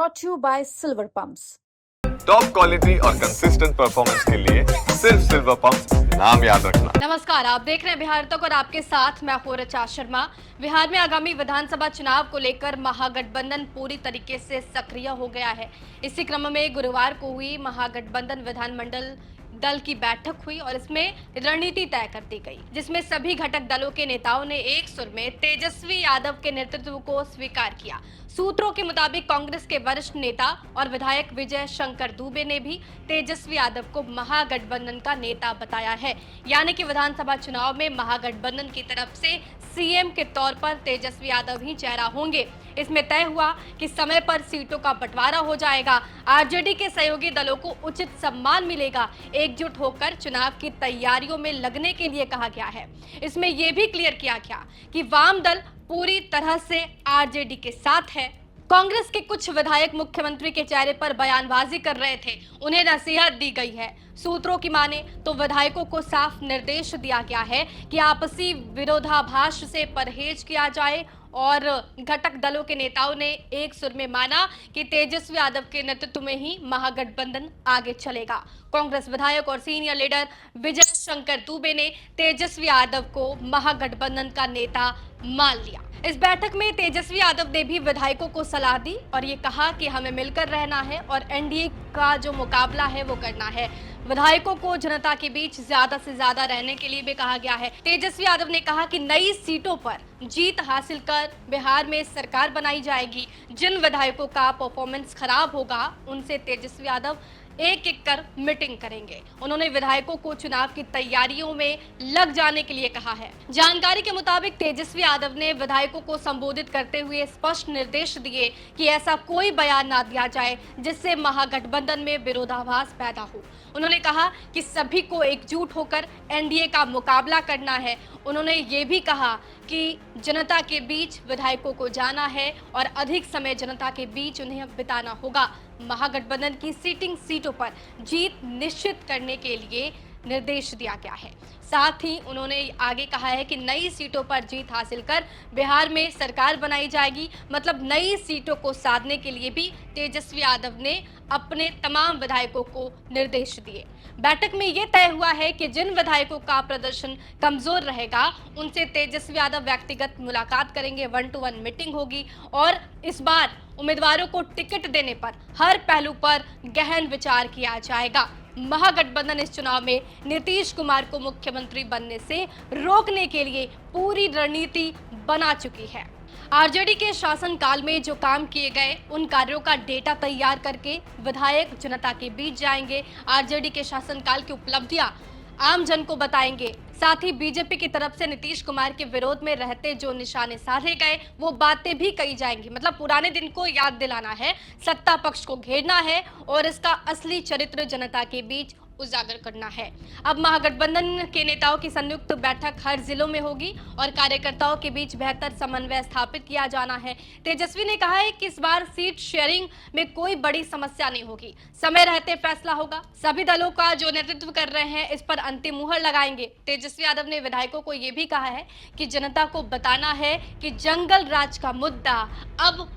brought to you by Silver Pumps. Top quality और consistent performance के लिए सिर्फ सिल्वर पंप्स नाम याद रखना। नमस्कार, आप देख रहे हैं बिहार तक और आपके साथ मैं हूं ऋचा शर्मा। बिहार में आगामी विधानसभा चुनाव को लेकर महागठबंधन पूरी तरीके से सक्रिय हो गया है। इसी क्रम में गुरुवार को हुई महागठबंधन विधानमंडल दल की बैठक हुई और इसमें रणनीति तय कर दी गई, जिसमें सभी घटक दलों के नेताओं ने एक सुर में तेजस्वी यादव के नेतृत्व को स्वीकार किया। सूत्रों के मुताबिक कांग्रेस के वरिष्ठ नेता और विधायक विजय शंकर दुबे ने भी तेजस्वी यादव को महागठबंधन का नेता बताया है, यानी कि विधानसभा चुनाव में महागठबंधन की तरफ से सीएम के तौर पर तेजस्वी यादव ही चेहरा होंगे। इसमें तय हुआ कि समय पर सीटों का बंटवारा हो जाएगा, आरजेडी के सहयोगी दलों को उचित सम्मान मिलेगा, एकजुट होकर चुनाव की तैयारियों में लगने के लिए कहा गया है। इसमें यह भी क्लियर किया गया कि वाम दल पूरी तरह से आरजेडी के साथ है। कांग्रेस के कुछ विधायक मुख्यमंत्री के चेहरे पर बयानबाजी कर रहे थे, उन्हें नसीहत दी गई है। सूत्रों की माने तो विधायकों को साफ निर्देश दिया गया है कि आपसी विरोधाभास से परहेज किया जाए और घटक दलों के नेताओं ने एक सुर में माना कि तेजस्वी यादव के नेतृत्व में ही महागठबंधन आगे चलेगा। कांग्रेस विधायक और सीनियर लीडर विजय शंकर दुबे ने तेजस्वी यादव को महागठबंधन का नेता मान लिया। इस बैठक में तेजस्वी यादव ने भी विधायकों को सलाह दी और ये कहा कि हमें मिलकर रहना है और एनडीए का जो मुकाबला है वो करना है। विधायकों को जनता के बीच ज्यादा से ज्यादा रहने के लिए भी कहा गया है। तेजस्वी यादव ने कहा कि नई सीटों पर जीत हासिल कर बिहार में सरकार बनाई जाएगी। जिन विधायकों का परफॉर्मेंस खराब होगा उनसे तेजस्वी यादव एक एक कर मीटिंग करेंगे। उन्होंने विधायकों को चुनाव की तैयारियों में लग जाने के लिए कहा है। जानकारी के मुताबिक तेजस्वी यादव ने विधायकों को संबोधित करते हुए स्पष्ट निर्देश दिए कि ऐसा कोई बयान ना दिया जाए जिससे महागठबंधन में विरोधाभास पैदा हो। उन्होंने कहा कि सभी को एकजुट होकर एनडीए का मुकाबला करना है। उन्होंने ये भी कहा कि जनता के बीच विधायकों को जाना है और अधिक समय जनता के बीच उन्हें बिताना होगा। महागठबंधन की सीटिंग सीटों पर जीत निश्चित करने के लिए निर्देश दिया गया है। साथ ही उन्होंने आगे कहा है कि नई सीटों पर जीत हासिल कर बिहार में सरकार बनाई जाएगी। मतलब नई सीटों को साधने के लिए भी तेजस्वी यादव ने अपने तमाम विधायकों को निर्देश दिए। बैठक में यह तय हुआ है कि जिन विधायकों का प्रदर्शन कमजोर रहेगा उनसे तेजस्वी यादव व्यक्तिगत मुलाकात करेंगे, 1-to-1 मीटिंग होगी और इस बार उम्मीदवारों को टिकट देने पर हर पहलू पर गहन विचार किया जाएगा। महागठबंधन इस चुनाव में नीतीश कुमार को मुख्यमंत्री बनने से रोकने के लिए पूरी रणनीति बना चुकी है। आरजेडी के शासनकाल में जो काम किए गए उन कार्यों का डेटा तैयार करके विधायक जनता के बीच जाएंगे। आरजेडी के शासनकाल की उपलब्धियां आम जन को बताएंगे। साथ ही बीजेपी की तरफ से नीतीश कुमार के विरोध में रहते जो निशाने साधे गए वो बातें भी कही जाएंगी। मतलब पुराने दिन को याद दिलाना है, सत्ता पक्ष को घेरना है और इसका असली चरित्र जनता के बीच उजागर करना है। अब महागठबंधन के नेताओं की संयुक्त बैठक हर जिलों में होगी और कार्यकर्ताओं के बीच बेहतर समन्वय स्थापित किया जाना है। तेजस्वी ने कहा है कि इस बार सीट शेयरिंग में कोई बड़ी समस्या नहीं होगी, समय रहते फैसला होगा। सभी दलों का जो नेतृत्व कर रहे हैं इस पर अंतिम मुहर लगाएंगे। तेजस्वी यादव ने विधायकों को यह भी कहा है कि जनता को बताना है कि जंगल राज का मुद्दा अब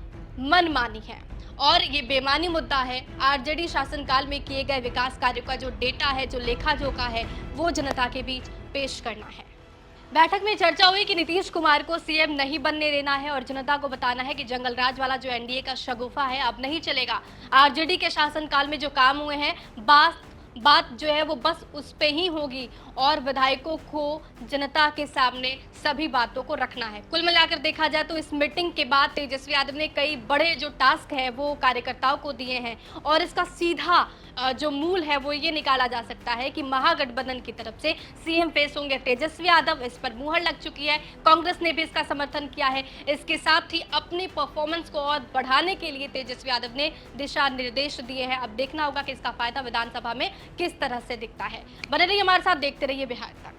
मनमानी है और ये बेमानी मुद्दा है। आरजेडी शासनकाल में किए गए विकास कार्यों का जो डेटा है, जो लेखा जोखा है, वो जनता के बीच पेश करना है। बैठक में चर्चा हुई कि नीतीश कुमार को सीएम नहीं बनने देना है और जनता को बताना है कि जंगल राज वाला जो एनडीए का शगुफा है अब नहीं चलेगा। आरजेडी के शासनकाल में जो काम हुए हैं बात जो है वो बस उस पे ही होगी और विधायकों को जनता के सामने सभी बातों को रखना है। कुल मिलाकर देखा जाए तो इस मीटिंग के बाद तेजस्वी यादव ने कई बड़े जो टास्क है वो कार्यकर्ताओं को दिए हैं और इसका सीधा जो मूल है वो ये निकाला जा सकता है कि महागठबंधन की तरफ से सीएम फेस होंगे तेजस्वी यादव। इस पर मुहर लग चुकी है, कांग्रेस ने भी इसका समर्थन किया है। इसके साथ ही अपनी परफॉर्मेंस को और बढ़ाने के लिए तेजस्वी यादव ने दिशा निर्देश दिए हैं। अब देखना होगा कि इसका फायदा विधानसभा में किस तरह से दिखता है। बने रहिए हमारे साथ, देखते रहिए बिहार तक।